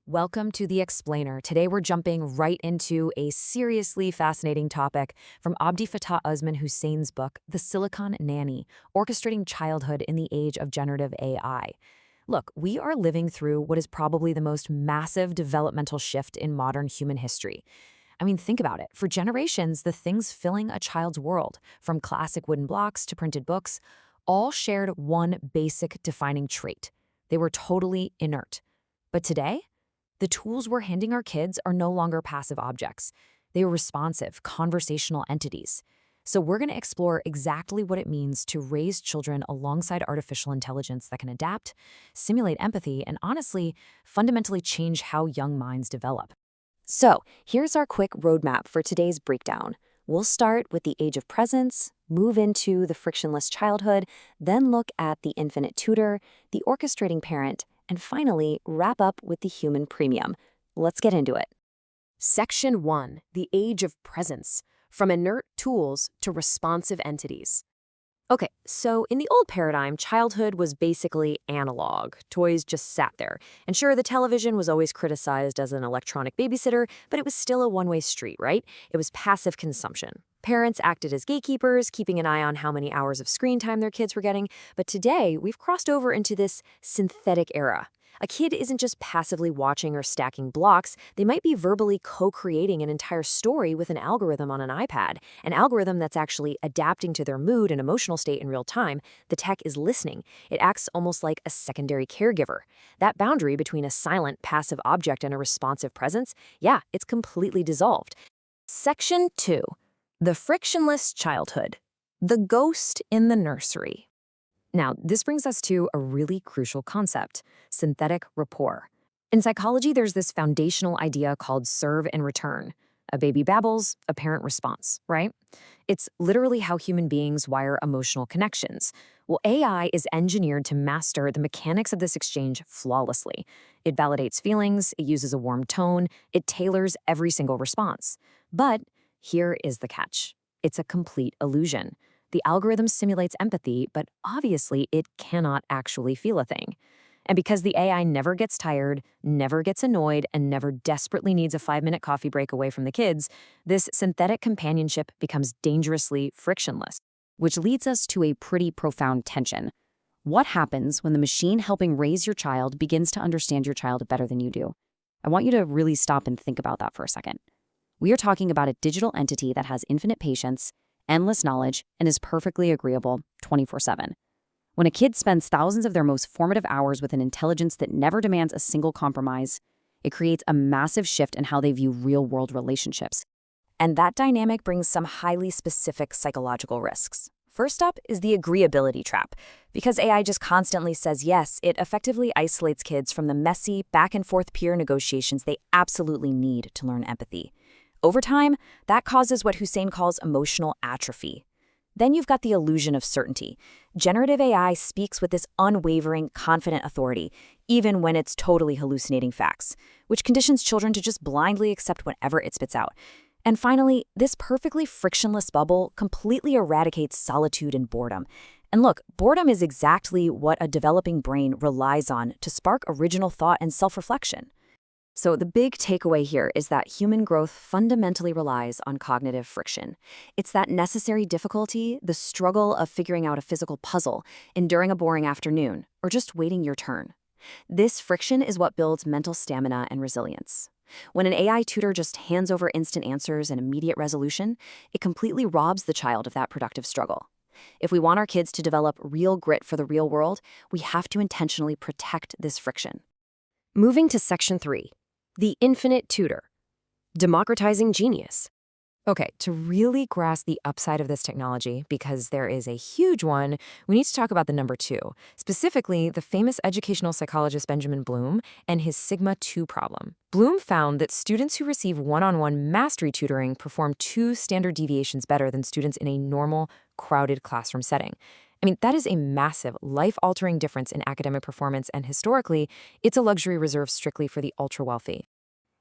Welcome to The Explainer. Today we're jumping right into a seriously fascinating topic from Abdi Fattah Usman Hussein's book, The Silicon Nanny, Orchestrating Childhood in the Age of Generative AI. Look, we are living through what is probably the most massive developmental shift in modern human history. I mean, think about it. For generations, the things filling a child's world, from classic wooden blocks to printed books, all shared one basic defining trait. They were totally inert. But today, the tools we're handing our kids are no longer passive objects. They are responsive, conversational entities. So we're going to explore exactly what it means to raise children alongside artificial intelligence that can adapt, simulate empathy, and honestly, fundamentally change how young minds develop. So here's our quick roadmap for today's breakdown. We'll start with the age of presence, move into the frictionless childhood, then look at the infinite tutor, the orchestrating parent, and finally, wrap up with the human premium. Let's get into it. Section 1. The Age of Presence. From inert tools to responsive entities. Okay, so in the old paradigm, childhood was basically analog. Toys just sat there. And sure, the television was always criticized as an electronic babysitter, but it was still a one-way street, right? It was passive consumption. Parents acted as gatekeepers, keeping an eye on how many hours of screen time their kids were getting. But today, we've crossed over into this synthetic era. A kid isn't just passively watching or stacking blocks, they might be verbally co-creating an entire story with an algorithm on an iPad, an algorithm that's actually adapting to their mood and emotional state in real time. The tech is listening. It acts almost like a secondary caregiver. That boundary between a silent, passive object and a responsive presence, yeah, it's completely dissolved. Section 2. The Frictionless Childhood. The Ghost in the Nursery. Now, this brings us to a really crucial concept, synthetic rapport. In psychology, there's this foundational idea called serve and return. A baby babbles, a parent responds, right? It's literally how human beings wire emotional connections. Well, AI is engineered to master the mechanics of this exchange flawlessly. It validates feelings, it uses a warm tone, it tailors every single response. But here is the catch. It's a complete illusion. The algorithm simulates empathy, but obviously it cannot actually feel a thing. And because the AI never gets tired, never gets annoyed, and never desperately needs a 5-minute coffee break away from the kids, this synthetic companionship becomes dangerously frictionless. Which leads us to a pretty profound tension. What happens when the machine helping raise your child begins to understand your child better than you do? I want you to really stop and think about that for a second. We are talking about a digital entity that has infinite patience, endless knowledge, and is perfectly agreeable 24/7. When a kid spends thousands of their most formative hours with an intelligence that never demands a single compromise, it creates a massive shift in how they view real-world relationships. And that dynamic brings some highly specific psychological risks. First up is the agreeability trap. Because AI just constantly says yes, it effectively isolates kids from the messy, back-and-forth peer negotiations they absolutely need to learn empathy. Over time, that causes what Hussein calls emotional atrophy. Then you've got the illusion of certainty. Generative AI speaks with this unwavering, confident authority, even when it's totally hallucinating facts, which conditions children to just blindly accept whatever it spits out. And finally, this perfectly frictionless bubble completely eradicates solitude and boredom. And look, boredom is exactly what a developing brain relies on to spark original thought and self-reflection. So the big takeaway here is that human growth fundamentally relies on cognitive friction. It's that necessary difficulty, the struggle of figuring out a physical puzzle, enduring a boring afternoon, or just waiting your turn. This friction is what builds mental stamina and resilience. When an AI tutor just hands over instant answers and immediate resolution, it completely robs the child of that productive struggle. If we want our kids to develop real grit for the real world, we have to intentionally protect this friction. Moving to Section 3. The Infinite Tutor. Democratizing Genius. Okay, to really grasp the upside of this technology, because there is a huge one, we need to talk about the number 2, specifically the famous educational psychologist Benjamin Bloom and his Sigma 2 problem. Bloom found that students who receive one-on-one mastery tutoring perform 2 standard deviations better than students in a normal, crowded classroom setting. I mean, that is a massive, life-altering difference in academic performance, and historically, it's a luxury reserved strictly for the ultra-wealthy.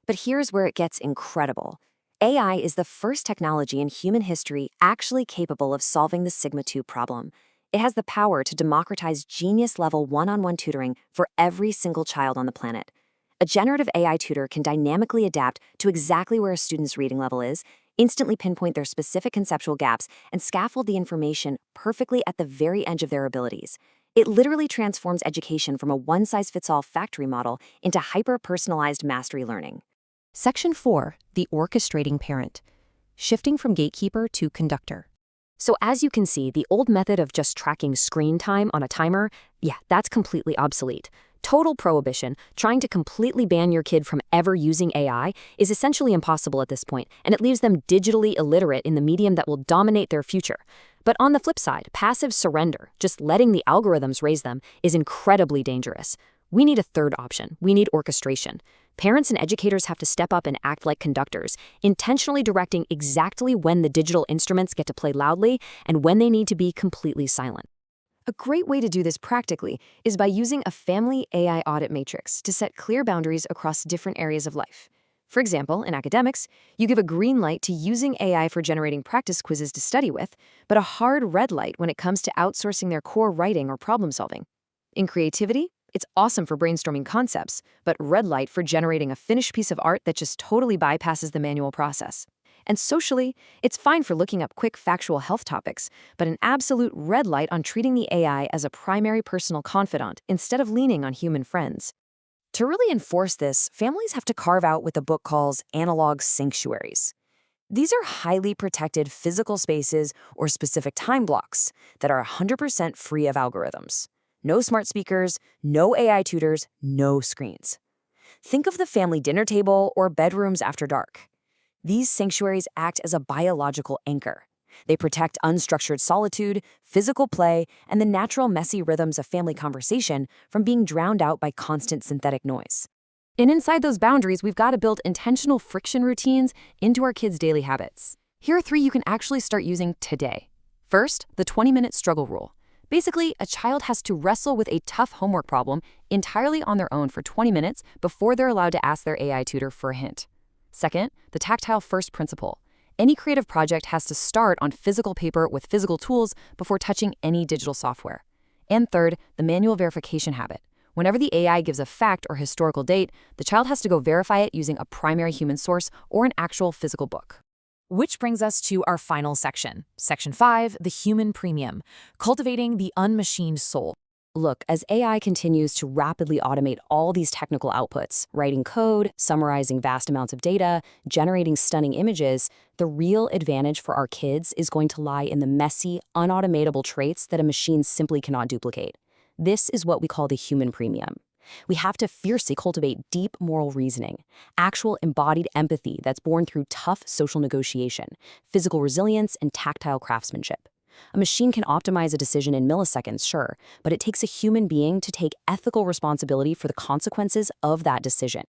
But here's where it gets incredible. AI is the first technology in human history actually capable of solving the Sigma 2 problem. It has the power to democratize genius-level one-on-one tutoring for every single child on the planet. A generative AI tutor can dynamically adapt to exactly where a student's reading level is, instantly pinpoint their specific conceptual gaps, and scaffold the information perfectly at the very edge of their abilities. It literally transforms education from a one-size-fits-all factory model into hyper-personalized mastery learning. Section 4, the orchestrating parent. Shifting from gatekeeper to conductor. So as you can see, the old method of just tracking screen time on a timer, that's completely obsolete. Total prohibition, trying to completely ban your kid from ever using AI, is essentially impossible at this point, and it leaves them digitally illiterate in the medium that will dominate their future. But on the flip side, passive surrender, just letting the algorithms raise them, is incredibly dangerous. We need a third option. We need orchestration. Parents and educators have to step up and act like conductors, intentionally directing exactly when the digital instruments get to play loudly and when they need to be completely silent. A great way to do this practically is by using a family AI audit matrix to set clear boundaries across different areas of life. For example, in academics, you give a green light to using AI for generating practice quizzes to study with, but a hard red light when it comes to outsourcing their core writing or problem solving. In creativity, it's awesome for brainstorming concepts, but red light for generating a finished piece of art that just totally bypasses the manual process. And socially, it's fine for looking up quick factual health topics, but an absolute red light on treating the AI as a primary personal confidant instead of leaning on human friends. To really enforce this, families have to carve out what the book calls analog sanctuaries. These are highly protected physical spaces or specific time blocks that are 100% free of algorithms. No smart speakers, no AI tutors, no screens. Think of the family dinner table or bedrooms after dark. These sanctuaries act as a biological anchor. They protect unstructured solitude, physical play, and the natural messy rhythms of family conversation from being drowned out by constant synthetic noise. And inside those boundaries, we've got to build intentional friction routines into our kids' daily habits. Here are 3 you can actually start using today. First, the 20-minute struggle rule. Basically, a child has to wrestle with a tough homework problem entirely on their own for 20 minutes before they're allowed to ask their AI tutor for a hint. Second, the tactile first principle. Any creative project has to start on physical paper with physical tools before touching any digital software. And third, the manual verification habit. Whenever the AI gives a fact or historical date, the child has to go verify it using a primary human source or an actual physical book. Which brings us to our final section. Section 5, the human premium, cultivating the unmachined soul. Look, as AI continues to rapidly automate all these technical outputs, writing code, summarizing vast amounts of data, generating stunning images, the real advantage for our kids is going to lie in the messy, unautomatable traits that a machine simply cannot duplicate. This is what we call the human premium. We have to fiercely cultivate deep moral reasoning, actual embodied empathy that's born through tough social negotiation, physical resilience, and tactile craftsmanship. A machine can optimize a decision in milliseconds, sure, but it takes a human being to take ethical responsibility for the consequences of that decision.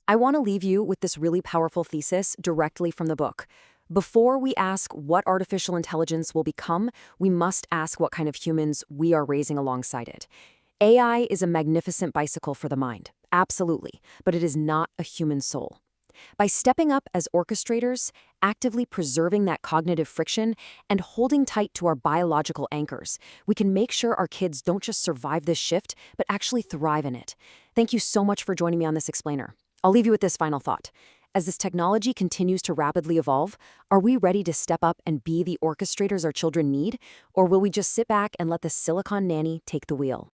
I want to leave you with this really powerful thesis directly from the book. Before we ask what artificial intelligence will become, we must ask what kind of humans we are raising alongside it. AI is a magnificent bicycle for the mind, absolutely, but it is not a human soul. By stepping up as orchestrators, actively preserving that cognitive friction, and holding tight to our biological anchors, we can make sure our kids don't just survive this shift, but actually thrive in it. Thank you so much for joining me on this explainer. I'll leave you with this final thought. As this technology continues to rapidly evolve, are we ready to step up and be the orchestrators our children need, or will we just sit back and let the Silicon Nanny take the wheel?